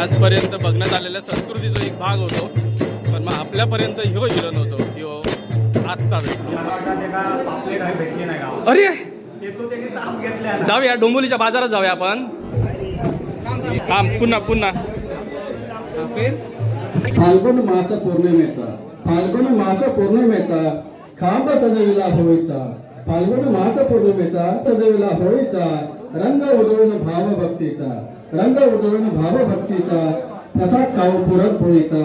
आजपर्यंत बघण्यात आलेल्या संस्कृतीचा एक भाग होतो, पण मग आपल्यापर्यंत ह्यो हिरो नव्हतो, ह्यो आत्ता भेटलो। अरे जाऊया डोंबिवलीच्या बाजारात जाऊया आपण। हा पुन्हा पुन्हा फाल्गुन मास पौर्णिमेचा खांब सजविला होळीचा, फाल्गुन मास पौर्णिमेचा सजविला होळीचा, रंग उधळून भावभक्तीचा, प्रसाद खाऊ पुरणपोळीचा,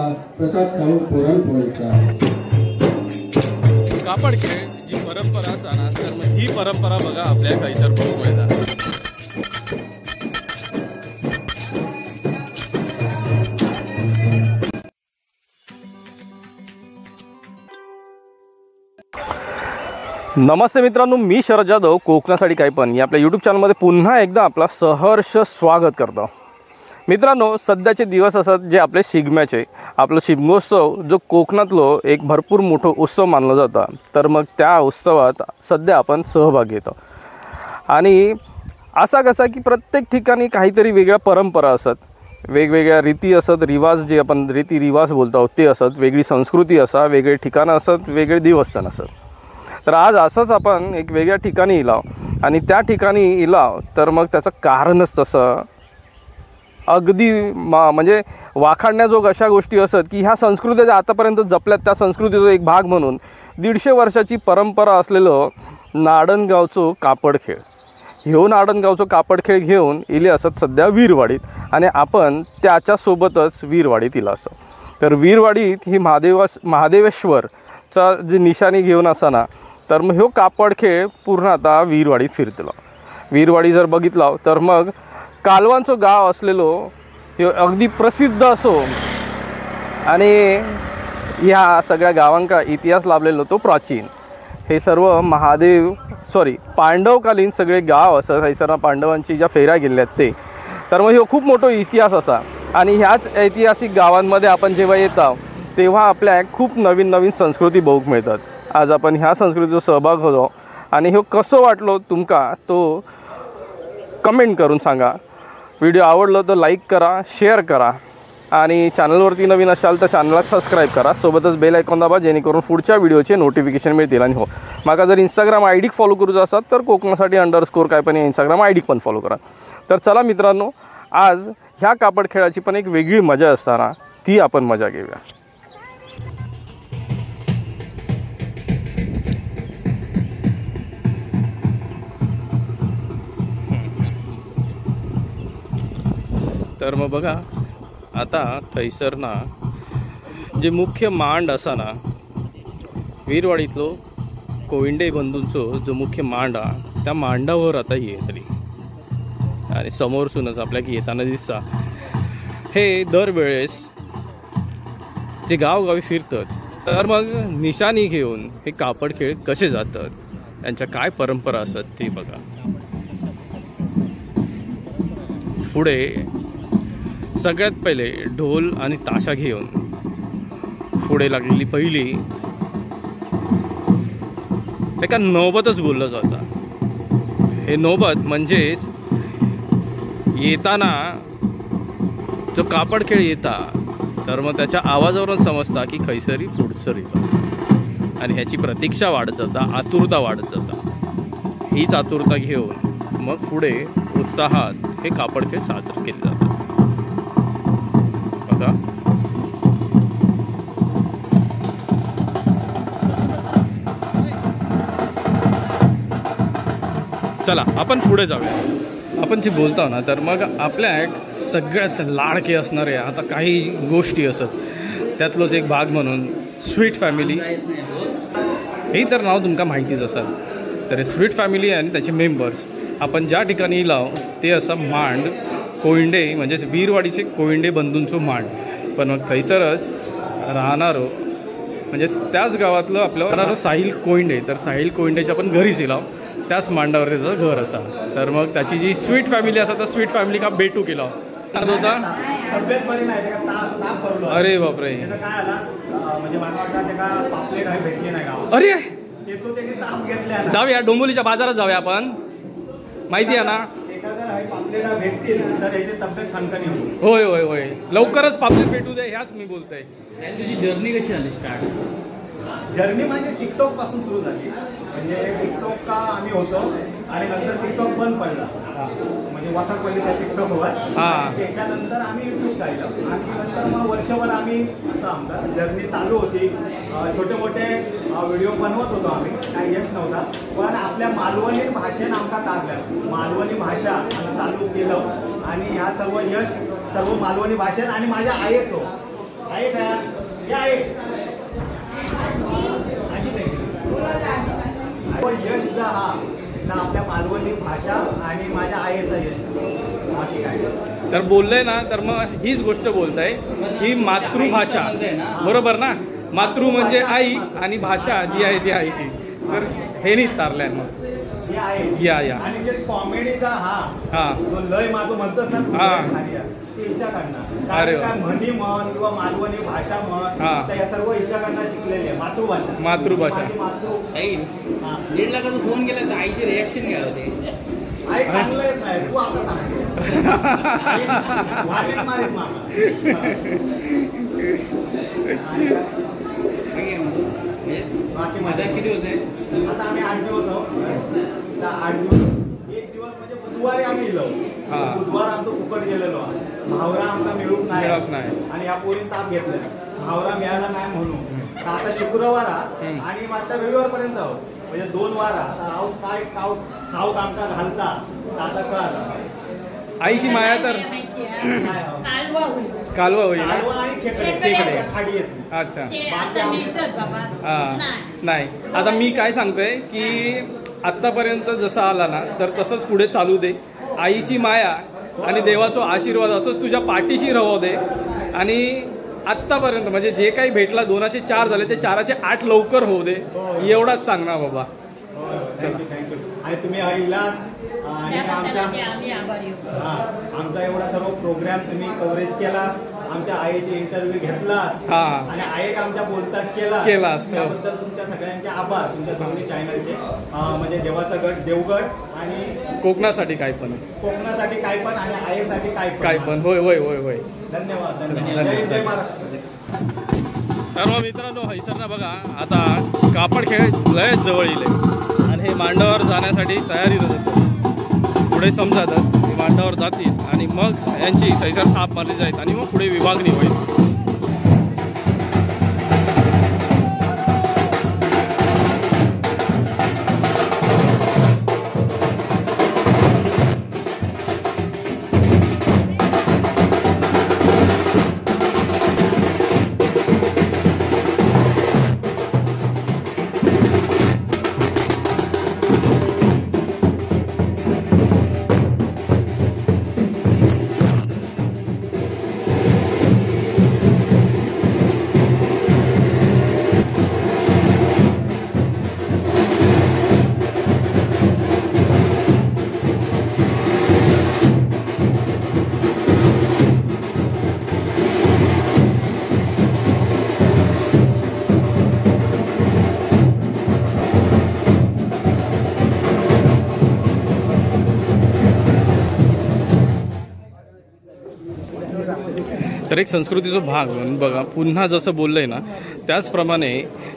कापड खेळ जी परंपरा असणार, तर मग ही परंपरा बघा आपल्या थंयसर बघूंक मेळटा। नमस्ते मित्रांनो, मी शरद जाधव कोकणासाठी काय पण या आपल्या यूट्यूब चॅनलमध्ये पुन्हा एकदा आपला सहर्ष स्वागत करतो। मित्रांनो, सध्याचे दिवस असतात जे आपले शिगम्याचे, आपलं शिगमोत्सव जो कोकणातलो एक भरपूर मोठा उत्सव मानला जातो, तर मग त्या उत्सवात सध्या आपण सहभाग घेतो। आणि असा कसा की प्रत्येक ठिकाणी काहीतरी वेगळ्या परंपरा असतात, वेगवेगळ्या रीती असतात, रिवाज जे आपण रीतिरिवाज बोलतो ते असतात, वेगळी संस्कृती असा, वेगळे ठिकाणं असतात, वेगळे देवस्थान असतात। तर आज असंच आपण एक वेगळ्या ठिकाणी इलाव आणि त्या ठिकाणी इलाव, तर मग त्याचं कारणच तसं अगदी म्हणजे वाखाणण्याजोग अशा गोष्टी असतात की ह्या संस्कृतीच्या आतापर्यंत जपल्यात, त्या संस्कृतीचा एक भाग म्हणून 150 वर्षाची परंपरा असलेलं नाडणगावचं कापड खेळ, ह्यो नाडणगावचं कापड खेळ घेऊन इले असत सध्या वीरवाडीत, आणि आपण त्याच्यासोबतच वीरवाडीत इला असं। तर वीरवाडीत ही महादेवेश्वरचा जी निशाणी घेऊन असताना, तर मग ह्यो कापड खेळ पूर्ण आता वीरवाडीत फिरतलो। वीरवाडी जर बघितला तर मग कालवांचं गाव असलेलो ह्यो अगदी प्रसिद्ध असो, आणि ह्या सगळ्या गावांका इतिहास लाभलेलो तो प्राचीन। हे सर्व पांडवकालीन सगळे गाव असत, थंयसर पांडवांची ज्या फेऱ्या गेल्ल्यात ते, तर मग ह्यो खूप मोठा इतिहास असा। आणि ह्याच ऐतिहासिक गावांमध्ये आपण जेव्हा येतो तेव्हा आपल्याक खूप नवीन नवीन संस्कृती बघूक मिळतात। आज आपण ह्या संस्कृतीचा सहभाग होतो, आणि ह्यो कसो वाटलो तुमका तो कमेंट करून सांगा। व्हिडिओ आवडलो तर लाईक करा, शेअर करा, आणि चॅनलवरती नवीन असाल तर चॅनलला सबस्क्राईब करा, सोबतच बेल आयकॉन दाबा जेणेकरून पुढच्या व्हिडिओचे नोटिफिकेशन मिळतील। आणि हो, माका जर इंस्टाग्राम आय डी फॉलो करूचा असाल तर कोकणासाठी _ काय पण इंस्टाग्राम आय डी पण फॉलो करा। तर चला मित्रांनो, आज ह्या कापड खेळाची पण एक वेगळी मजा असताना ती आपण मजा घेऊया। तर मग बघा, आता थंयसर ना जे मुख्य मांड असा ना, वीरवाडीतलो कोविंडे बंधूंचो जो मुख्य मांड हा, त्या मांडावर आता येतली, आणि समोरसूनच आपल्याक येताना दिसता। हे दरवेळेस जे गावगावी फिरतात, तर मग निशाणी घेऊन हे कापड खेळ कसे जातात, त्यांच्या काय परंपरा असतात ते बघा। पुढे सगळ्यात पहिले ढोल आणि ताशा घेऊन पुढे लागलेली पहिली एका नौबतच बोललं जातं। हे नौबत म्हणजेच येताना जो कापड खेळ येता, तर मग त्याच्या आवाजावरून समजता की खैसरी पुढचं येतं, आणि ह्याची प्रतीक्षा वाढत जाता, आतुरता वाढत जाता। हीच आतुरता घेऊन मग पुढे उत्साहात हे कापड खेळ साजरे केले जातात बघा। चला आपण पुढे जाऊया। आपण जे बोलतो ना, तर मग आपल्या सगळ्यात लाडके असणारे आता काही गोष्टी असत, त्यातलोच एक भाग म्हणून स्वीट फॅमिली, हे तर नाव तुमका माहितीच असेल। तर स्वीट फॅमिली आणि त्याचे मेंबर्स आपण ज्या ठिकाणी लाव ते असं मांड कोविंडे, म्हणजेच वीरवाडीचे कोविंडे बंधूंचो मांड, पण मग थंयसरच राहणारो म्हणजे त्याच गावातलं आपलं राहणारो साहिल कोविंडे, तर साहिल कोविंडेच्या पण घरीच इलाव, त्याच मांडावर त्याचं घर असा। तर मग त्याची जी स्वीट फॅमिली असा, तर स्वीट फॅमिली का भेटू केला होता। अरे बापरे, अरे जाऊया डोंबिवलीच्या बाजारात जाऊया आपण, माहिती आहे ना। काही पापलेटा भेटतील तर याची तब्येत खणखणी होईल. होय होय होय, लवकरच पापलेट भेटू दे ह्याच मी बोलतोय. तुझी जर्नी कशी झाली स्टार्ट? जर्नी म्हणजे टिकटॉक पासून सुरू झाली. म्हणजे टिकटॉक का आम्ही होतो आणि नंतर टिकटॉक बंद पडला, म्हणजे वसाट पडली त्या टिकटॉकवर. त्याच्यानंतर आम्ही युट्यूब काढलं आणि नंतर मग वर्षभर आम्ही आमचा जर्नी चालू होती. छोटे मोठे व्हिडिओ बनवत होतो आम्ही, काही यश नव्हता. पण आपल्या मालवणी भाषेनं आमका तारल्या, मालवणी भाषा आम्ही चालू केलं आणि ह्या सर्व यश सर्व मालवणी भाषेत आणि माझ्या आईच हो आहे का या आहे यश दा हा ना आपल्या मालवणी भाषा आणि माझ्या आईचा यश, बाकी काय. तर बोललंय ना, तर मग हीच गोष्ट बोलताय ही मातृभाषा, बरोबर ना? मातृ म्हणजे आई आणि भाषा जी आहे ती आईची. तर हे नाही तारल्या मग या या. आणि जे कॉमेडीचा हा जो लय माझं म्हणतोस ना अरे काय म्हणी म्हण किंवा मालवणी भाषा म्हण, या सर्व हिच्याकडनं शिकलेली आहे. मातृभाषा सही. 1.5 लाखाचा फोन केला तर आईची रिॲक्शन काय होते? आई चांगलंच नाही, तू आता सांग. बाकी माझा किती दिवस आहे? आता आम्ही 8 दिवस आहोत. 8 दिवस, एक दिवस म्हणजे बुधवारी आम्ही गेलो. बुधवार आमचं फुकट गेलेलो. भावरा आमचा मिळून नाही आणि या पोरीने ताप घेतला, भावरा मिळाला नाही म्हणून. तर आता शुक्रवार आणि वाटतं रविवार पर्यंत आहोत, म्हणजे 2 वार. हाऊस काय खाऊक आमका घालता आता कळत. आईची माया तर कालवा होईल आणि खेकडे खाडी येते. अच्छा नाही, आता मी काय सांगतोय की आत्तापर्यंत जसं आला ना तर तसंच पुढे चालू दे. आईची माया आणि देवाचा आशीर्वाद असंच तुझ्या पाठीशी राहू दे. आणि आत्तापर्यंत म्हणजे जे काही भेटला 2चे 4 झाले, ते 4चे 8 लवकर होऊ दे, एवढाच सांगणार बाबा. थँक्यू. आणि तुम्ही इलाज आणि आमचा एवढा सर्व प्रोग्राम तुम्ही कव्हरेज केला, आमच्या आईचे इंटरव्ह्यू घेतलास आणि आईक आमच्या बोलतात केलास, त्याबद्दल तुमच्या सगळ्यांचे आभार. तुमच्या दोन्ही चॅनलचे, म्हणजे देवाचा गट देवगड आणि कोकणासाठी काय पण आणि आईसाठी काय पण. होय होय होय होय. धन्यवाद. जय महाराष्ट्र. तर मग मित्रांनो, हैसरना बघा आता कापड खेळ लयच जवळ येईल आणि हे मांडावर जाण्यासाठी तयारी होत. पुढे समजातच मांडावर जातील आणि मग यांची थैसर थाप मारली जाईल आणि मग पुढे विभागणी होईल. तर एक संस्कृतीचा भाग म्हणून बघा, पुन्हा जसं बोललंय ना त्याचप्रमाणे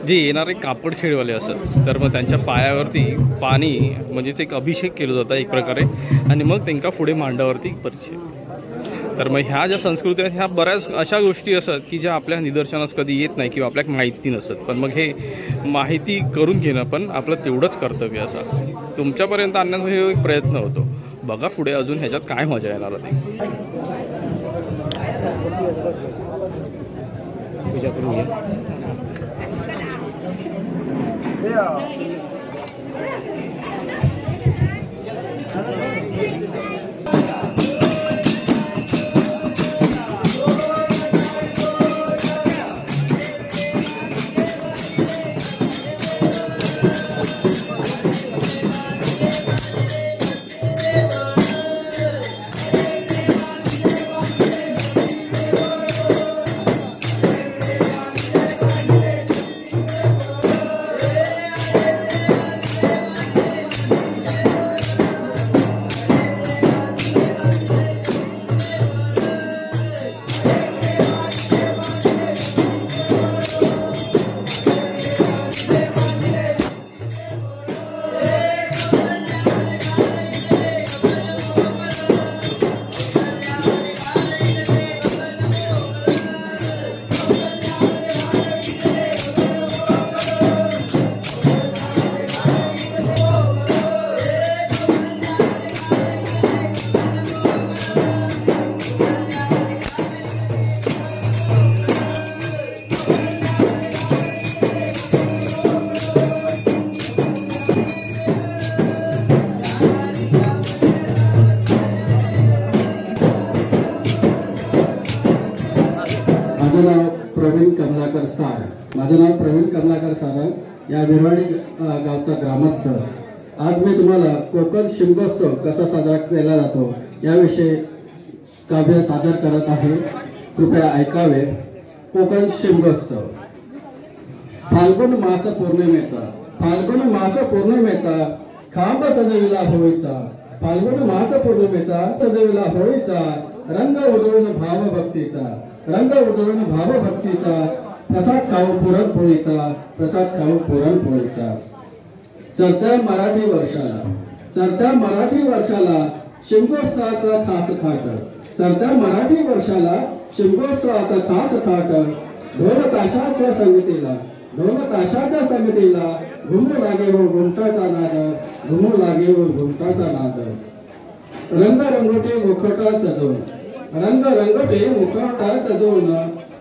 जे येणारे कापड खेळवाले असत तर मग त्यांच्या पायावरती पाणी म्हणजेच एक अभिषेक केला जाता एक प्रकारे आणि मग त्यांना पुढे मांडावरती परिचय. तर मग ह्या ज्या संस्कृती आहेत ह्या बऱ्याच अशा गोष्टी असतात की ज्या आपल्या निदर्शनास कधी येत नाही किंवा आपल्याला माहिती नसत, पण मग हे माहिती करून घेणं पण आपलं तेवढंच कर्तव्य असं तुमच्यापर्यंत आणण्याचा हे एक प्रयत्न होतो. बघा पुढे अजून ह्याच्यात काय मजा येणार होती. पूजा करून घ्या. माझं नाव प्रवीण कमलाकर सार. या विरवाडी गावचा ग्रामस्थ. आज मी तुम्हाला कोकण शिमगोत्सव कसा साजरा केला जातो याविषयी काव्य सादर करत आहे. कृपया ऐकावे. कोकण शिमगोत्सव. फाल्गुन मास पौर्णिमेचा खांब सजविला होळीचा. फाल्गुन मास पौर्णिमेचा सजविला होळीचा. रंग उधळून भावभक्तीचा प्रसाद खाऊ पुरणपोळीचा. चढत्या मराठी वर्षाला शिमगोत्सवाचा खास थाट. ढोल ताशाच्या संगतीला घुमू लागे हो घुमटाचा नाद. रंगरंगोटी मुखवटा सजवून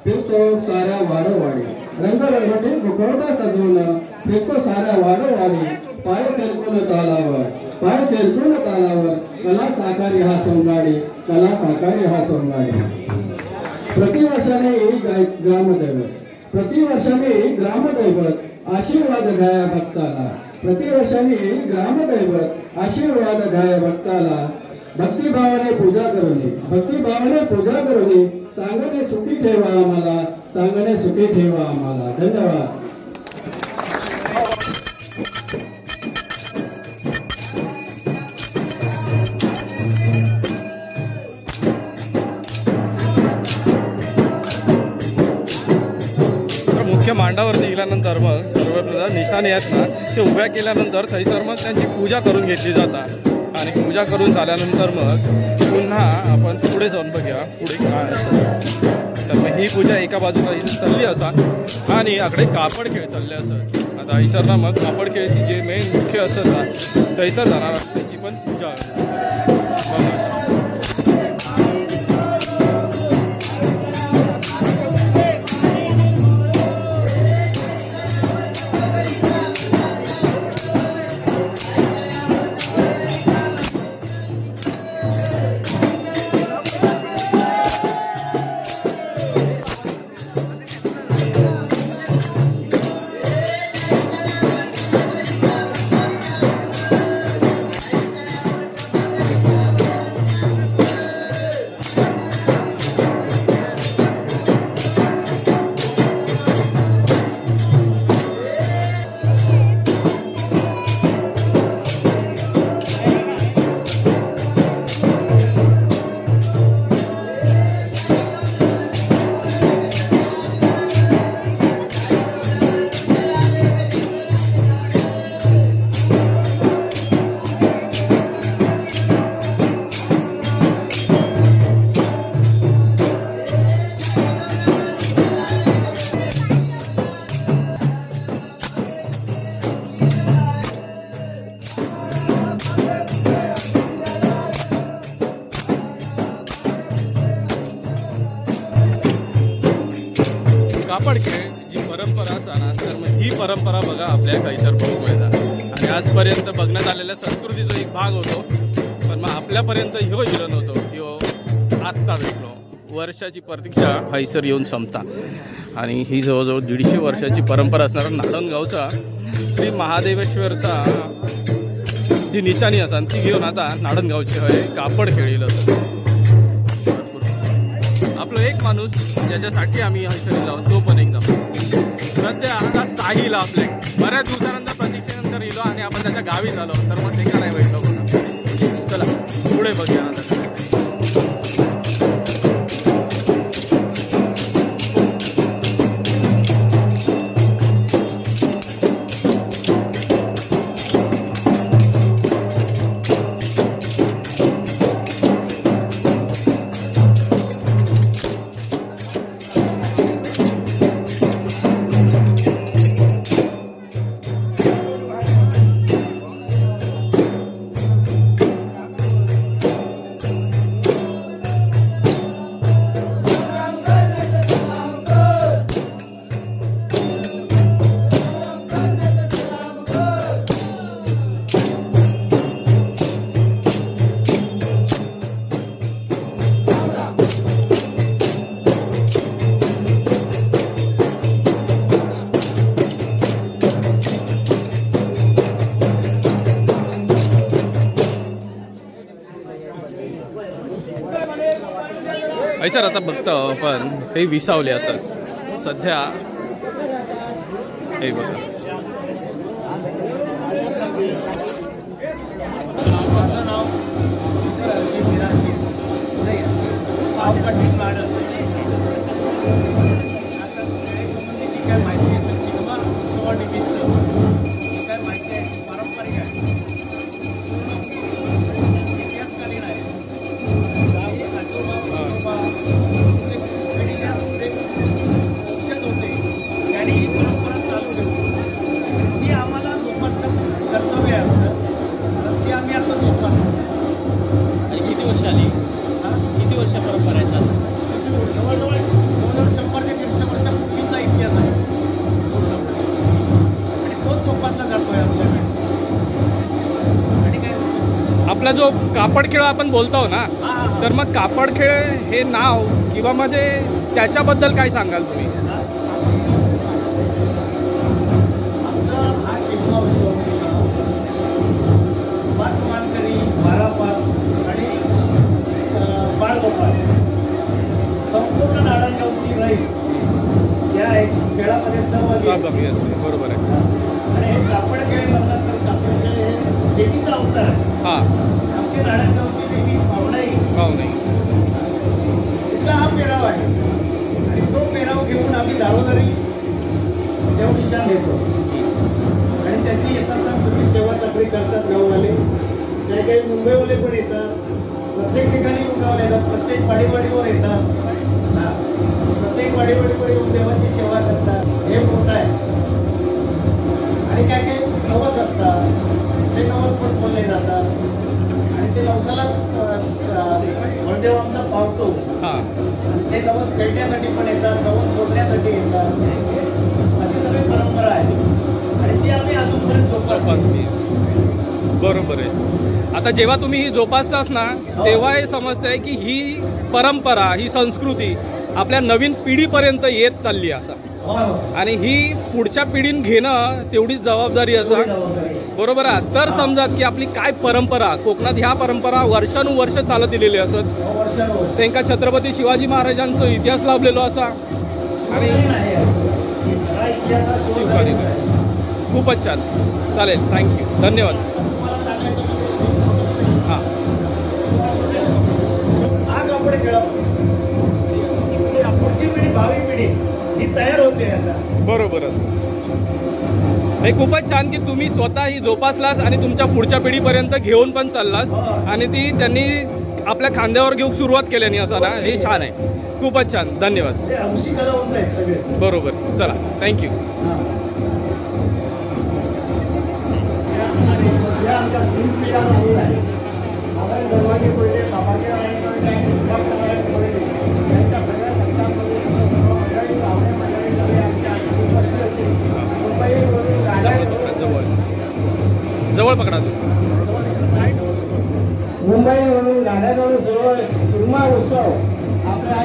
फिरतो साऱ्या वाडोवाडी. पाय खेळकून तालावर कला साकारी हा सोंगाडी. प्रतिवर्षाने ग्रामदैवत आशीर्वाद घ्या भक्ताला. भक्तिभावाने पूजा करून सांगणे सुखी ठेवा आम्हाला. धन्यवाद. मुख्य मांडावरती गेल्यानंतर मग सर्वप्रथम निशाणे आहेत ना ते उभ्या केल्यानंतर थैसर मग त्यांची पूजा करून घेतली जातात. आणि पूजा करून झाल्यानंतर मग पुन्हा आपण पुढे जाऊन बघूया पुढे काय असतं. तर मग ही पूजा एका बाजूला इथे चालली असा आणि आकडे कापड खेळ चालले असत. आता थैसरला मग कापड खेळची जे मेन मुख्य असतात थैसर जाणार त्याची पण पूजा कापड खेळ जी परंपरा असणार तर मग ही परंपरा बघा आपल्या थैसर बघू येतात. आणि आजपर्यंत बघण्यात आलेल्या संस्कृतीचा एक भाग होतो. पण मग आपल्यापर्यंत ह्यो हिरण होतो ह्यो आत्ता भेटलो. वर्षाची प्रतीक्षा थैसर येऊन संपता. आणि ही जवळजवळ 150 वर्षाची परंपरा असणारा नारायणगावचा श्री महादेवेश्वरचा जी निशाणी असा ती घेऊन आता नारायणगावचे हय कापड खेळील असं. आपलं एक माणूस ज्याच्यासाठी आम्ही हयसरी जाऊ तो पण एकदम सध्या आता साहिल आपले बऱ्याच दिवसानंतर प्रतीक्षेनंतर येलो आणि आपण त्याच्या गावी झालो तर मग ते काय नाही भेटलो. चला पुढे बघूया आता. टेम्परेचर आता बघतो आपण ते विसावले असं सध्या हे बघा. काय माहिती असेल सिनेमा उत्सवानिमित्त काय माहिती आहे पारंपरिक आहे इतिहासकालीन आहे होते त्यांनी ही परंपरा चालू ठेवली ती आम्हाला जोपासणं कर्तव्य आहे आमचं तर ती आम्ही आता जोपासतो. आणि किती वर्ष आली किती वर्ष परंपरा आहे चालू? जवळजवळ 100 ते 150 वर्षापूर्वीचा इतिहास आहे आणि तोच जोपासला जातोय आमच्याकडे. आणि काय आपला जो कापड खेळ आपण बोलतो ना, तर मग कापड खेळ हे नाव किंवा म्हणजे त्याच्याबद्दल काय सांगाल तुम्ही? आमचा हा शिमगा उत्सव 5 मानकरी 12-5 आणि बाळगोपाळ संपूर्ण नारायणगावची राहील या खेळामध्ये सहभागी असते. बरोबर आहे. आणि हे कापड खेळ म्हणतात तर कापड खेळ हे देवीचा अवतार आहे. हां, आमची नारायणगावची देवी पावणाई तिचा हा पेराव आहे आणि तो पेराव घेऊन आम्ही दारोदारी देवनिशाण घेतो आणि त्याची यथासांग सगळी सेवा चाकरी करतात गाववाले. काही काही मुंबईवाले पण येतात, प्रत्येक ठिकाणी मुंबईवाले येतात, प्रत्येक वाडीवाडीवर येतात, प्रत्येक वाडीवाडीवर येऊन देवाची सेवा करतात. हे मोठं आहे. आणि काय काही नवस असतात ते नवस पण बोलले जातात आणि ते नवसाला बळदेव आमचा पावतो आणि ते नवस खेळण्यासाठी पण येतात, नवस बोलण्यासाठी येतात. अशी सगळी परंपरा आहे आणि ती आम्ही अजूनपर्यंत जोपासली. बरोबर आहे. आता जेव्हा तुम्ही ही जोपासतास ना, तेव्हा हे समजतंय की ही परंपरा, ही संस्कृती आपल्या नवीन पिढीपर्यंत येत चालली असं, आणि ही पुढच्या पिढीन घेणं तेवढीच जबाबदारी असं. बरोबर आहे. तर समजत की आपली काय परंपरा कोकणात, ह्या परंपरा वर्षानुवर्ष चालत दिलेली असत. त्यांका छत्रपती शिवाजी महाराजांचा इतिहास लाभलेलो असा आणि खूपच छान. चालेल, थँक्यू, धन्यवाद. हां, हा कापड खेळा पुढची पिढी, भावी पिढी ही तयार होते आता. बरोबर असं. हे खूपच छान की तुम्ही स्वतः ही जोपासलास आणि तुमच्या पुढच्या पिढीपर्यंत घेऊन पण चाललास आणि ती त्यांनी आपल्या खांद्यावर घेऊन सुरुवात केल्याने असं ना, हे छान आहे. खूपच छान, धन्यवाद. बरोबर, चला, थँक्यू. जवळ पकडा तू. मुंबईवरून गाड्याजवळ सुरमा उत्सव आपल्या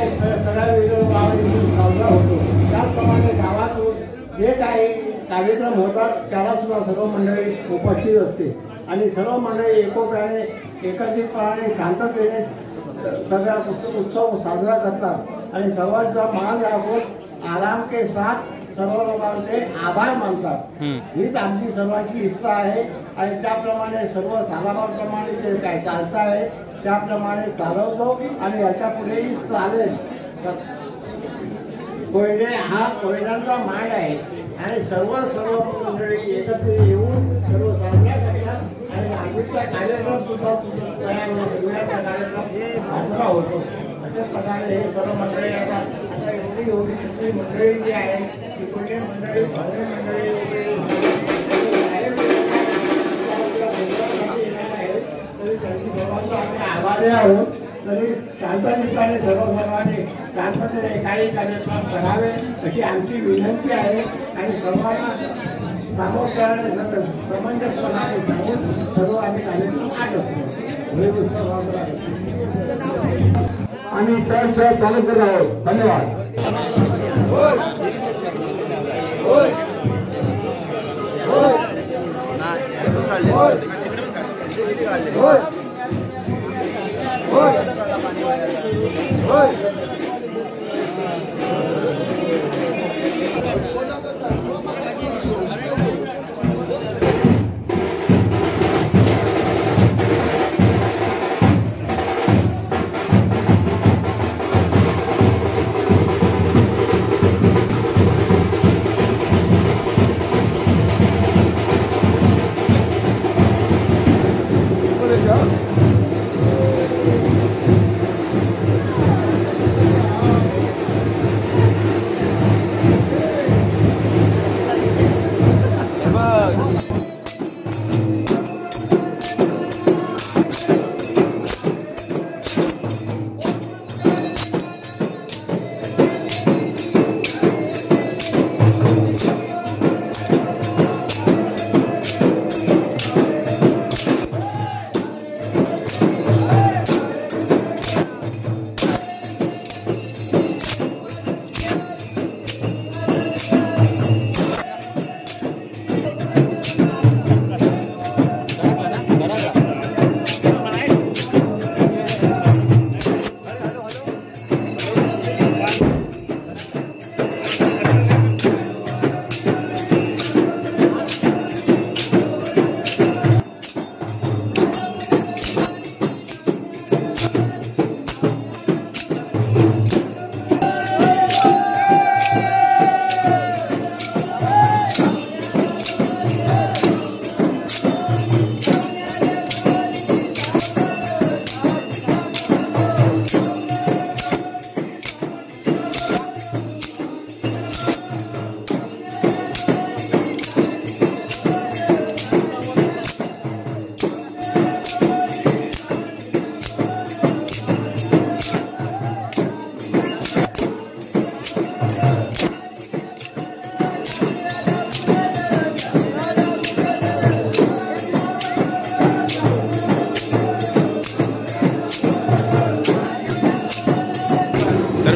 सगळ्या विरोधावर साजरा होतो. त्याचप्रमाणे गावातून जे काही कार्यक्रम होतात त्याला सुद्धा सर्व मंडळी उपस्थित असते आणि सर्व मंडळी एकोप्याने एकत्रितपणे शांततेने सगळा उत्सव साजरा करतात आणि सर्वांचा मान राखून आराम के साथ सर्व लोकांचे आभार मानतात. हीच आमची सर्वांची इच्छा आहे आणि त्याप्रमाणे सर्व सालाबाप्रमाणे जे काय चालतं आहे त्याप्रमाणे चालवतो आणि याच्या पुढेही चालेल. कोयडे हा कोयड्यांचा मांड आहे आणि सर्व मंडळी एकत्र येऊन सर्व साजरा करतात आणि आधीचा कार्यक्रम सुद्धा तयार होण्याचा कार्यक्रम साजरा होतो. अशाच प्रकारे हे सर्व मंडळी आता एवढी सगळी मंडळी जी आहे ती कोणती मंडळी भावने मंडळी तरी त्यांची सर्वांचा आम्ही आभारी आहोत. तरी शांततेने सर्वांनी शांततेने काही कार्यक्रम करावे अशी आमची विनंती आहे आणि सर्वांना सामोपचाराने समंजसपणाने सांगून सर्व आम्ही कार्यक्रम आटवतो. आम्ही सहर्ष स्वागत करत आहोत. धन्यवाद. होय.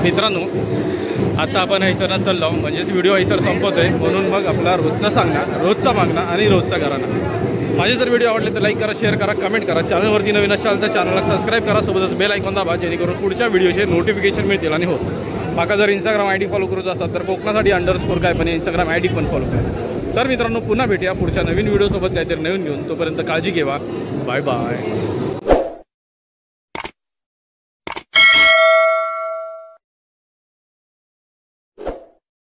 मित्रांनो आता आपण हैसरनं चाललो, म्हणजेच व्हिडिओ हैसर संपवतोय, म्हणून मग आपला रोजचा सांगणार, रोजचा मागणं आणि रोजचा घराणा. माझे जर व्हिडिओ आवडले तर लाईक करा, शेअर करा, कमेंट करा. चॅनलवरती नवीन असाल तर चॅनलला सबस्क्राईब करा, सोबतच बेल आयकॉन दाबा, जेणेकरून पुढच्या व्हिडिओचे नोटिफिकेशन मिळतील. आणि हो, माका जर इंस्टाग्राम ID फॉलो करूचा असाल तर कोकणासाठी _ काय पण इंस्टाग्राम ID पण फॉलो करा. तर मित्रांनो पुन्हा भेटूया पुढच्या नवीन व्हिडिओसोबत काहीतरी नवीन घेऊन. तोपर्यंत काळजी घेवा. Bye bye.